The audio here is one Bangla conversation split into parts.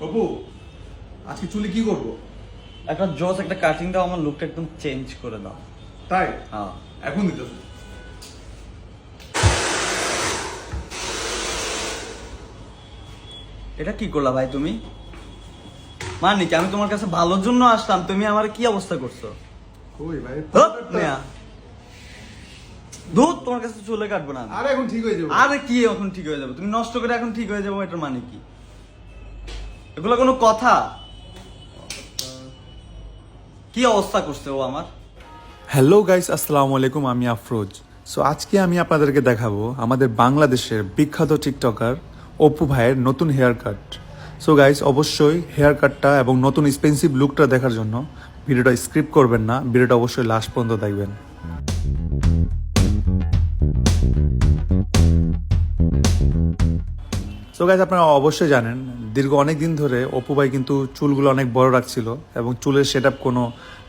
অপু, আজকে চুলে কি করবো? একটা জোস একটা কাটিং দাও, আমার লুকটা একদম চেঞ্জ করে দাও। তাই? হ্যাঁ, এখন দিতেছে। এটা কি করলা ভাই তুমি? মানে কি আমি তোমার কাছে ভালোর জন্য আসলাম, তুমি আমার কি অবস্থা করছো? কই ভাই? দুধ তোমার কাছে চুলে কাটবো না আমি। আরে এখন ঠিক হয়ে যাবে। আরে কি এখন ঠিক হয়ে যাবে? তুমি নষ্ট করে এখন ঠিক হয়ে যাবো, এটার মানে কি? এগুলো কোনো কথা? কি অবস্থা করছে ও আমার? হ্যালো গাইস, আসসালামু আলাইকুম। আমি আফরোজ। সো আজকে আমি আপনাদেরকে দেখাবো আমাদের বাংলাদেশের বিখ্যাত টিকটকার অপু ভাইয়ের নতুন হেয়ার কাট। সো গাইস, অবশ্যই হেয়ার কাটটা এবং নতুন এক্সপেন্সিভ লুকটা দেখার জন্য ভিডিওটা স্কিপ করবেন না, ভিডিওটা অবশ্যই লাস্ট পর্যন্ত দেখবেন। সো গাইস, আপনারা অবশ্যই জানেন দীর্ঘ অনেক দিন ধরে অপু ভাই কিন্তু চুলগুলো অনেক বড় রাখছিল এবং চুলের সেট আপ কোনো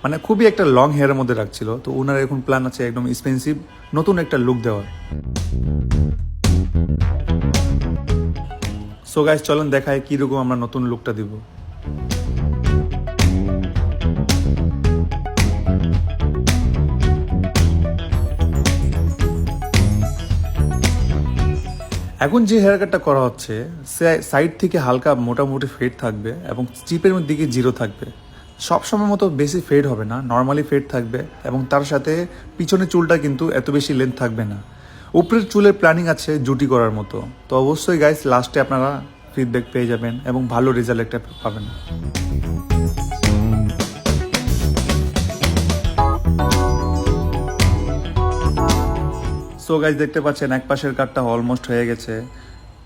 মানে খুবই একটা লং হেয়ারের মধ্যে রাখছিল। তো ওনার এখন প্ল্যান আছে একদম এক্সপেন্সিভ নতুন একটা লুক দেওয়ার। সো গাইস, চলেন দেখায় কীরকম আমরা নতুন লুকটা দিব। এখন যে হেয়ার কাটটা করা হচ্ছে সাইড থেকে হালকা মোটামুটি ফেড থাকবে এবং চিপের দিকে জিরো থাকবে। সব সময় মতো বেশি ফেড হবে না, নর্মালি ফেড থাকবে এবং তার সাথে পিছনের চুলটা কিন্তু এত বেশি লেন্থ থাকবে না। উপরের চুলের প্ল্যানিং আছে জুটি করার মতো। তো অবশ্যই গাইস, লাস্টে আপনারা ফিডব্যাক পেয়ে যাবেন এবং ভালো রেজাল্ট একটা পাবেন। সো গাইস, দেখতে পাচ্ছেন এক পাশের কাটটা অলমোস্ট হয়ে গেছে।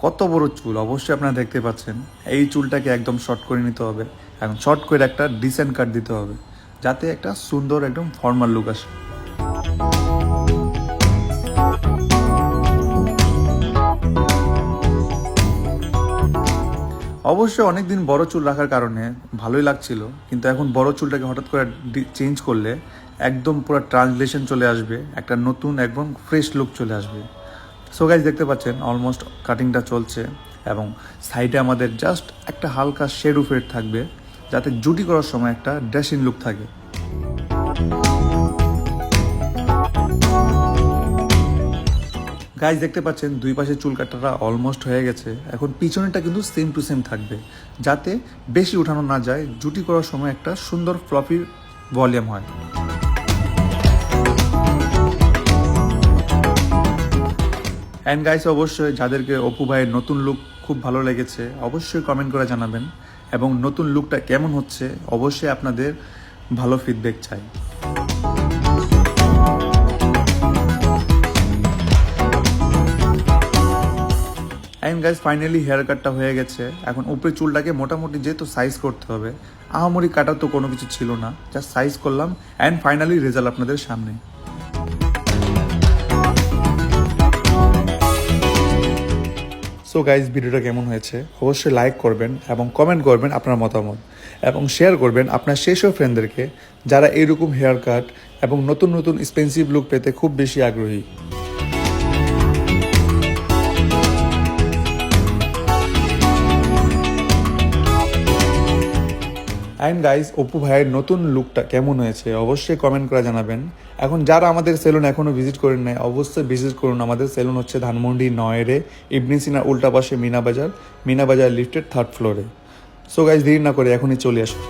কত বড় চুল অবশ্যই আপনারা দেখতে পাচ্ছেন। এই চুলটাকে একদম শর্ট করে নিতে হবে, এখন শর্ট করে একটা ডিসেন্ট কাট দিতে হবে যাতে একটা সুন্দর একদম ফর্মাল লুক আসে। অবশ্যই অনেকদিন বড় চুল রাখার কারণে ভালোই লাগছিল, কিন্তু এখন বড় চুলটাকে হঠাৎ করে চেঞ্জ করলে একদম পুরো ট্রান্সলেশন চলে আসবে, একটা নতুন একদম ফ্রেশ লুক চলে আসবে। সো গাইস, দেখতে পাচ্ছেন অলমোস্ট কাটিংটা চলছে এবং সাইডে আমাদের জাস্ট একটা হালকা শেডো ফেড থাকবে যাতে জুটি করার সময় একটা ড্রেসিং লুক থাকে। গাইস, দেখতে পাচ্ছেন দুই পাশে চুল কাটাটা অলমোস্ট হয়ে গেছে। এখন পিছনেরটা কিন্তু সেম টু সেম থাকবে যাতে বেশি উঠানো না যায়, জুটি করার সময় একটা সুন্দর ফ্লফি ভলিউম হয়। অ্যান্ড গাইস, অবশ্যই যাদেরকে অপু ভাইয়ের নতুন লুক খুব ভালো লেগেছে অবশ্যই কমেন্ট করে জানাবেন এবং নতুন লুকটা কেমন হচ্ছে অবশ্যই আপনাদের ভালো ফিডব্যাক চাই। অ্যান্ড গাইস, ফাইনালি হেয়ার কাটটা হয়ে গেছে। এখন উপরে চুলটাকে মোটামুটি যেহেতু সাইজ করতে হবে, আহামরি কাটার তো কোনো কিছু ছিল না, জাস্ট সাইজ করলাম অ্যান্ড ফাইনালি রেজাল্ট আপনাদের সামনে। সো গাইজ, ভিডিওটা কেমন হয়েছে অবশ্যই লাইক করবেন এবং কমেন্ট করবেন আপনার মতামত এবং শেয়ার করবেন আপনার সেসব ফ্রেন্ডদেরকে যারা এইরকম হেয়ার কাট এবং নতুন নতুন এক্সপেন্সিভ লুক পেতে খুব বেশি আগ্রহী। অ্যান্ড গাইজ, অপু ভাইয়ের নতুন লুকটা কেমন হয়েছে অবশ্যই কমেন্ট করে জানাবেন। এখন যারা আমাদের সেলুন এখনও ভিজিট করেন নাই অবশ্যই ভিজিট করুন। আমাদের সেলুন হচ্ছে ধানমন্ডি 9-এ, ইবনে সিনার উল্টা পাশে মিনা বাজার লিফটের 3rd ফ্লোরে। সো গাইজ, দেরি না করে এখনই চলে আসুন।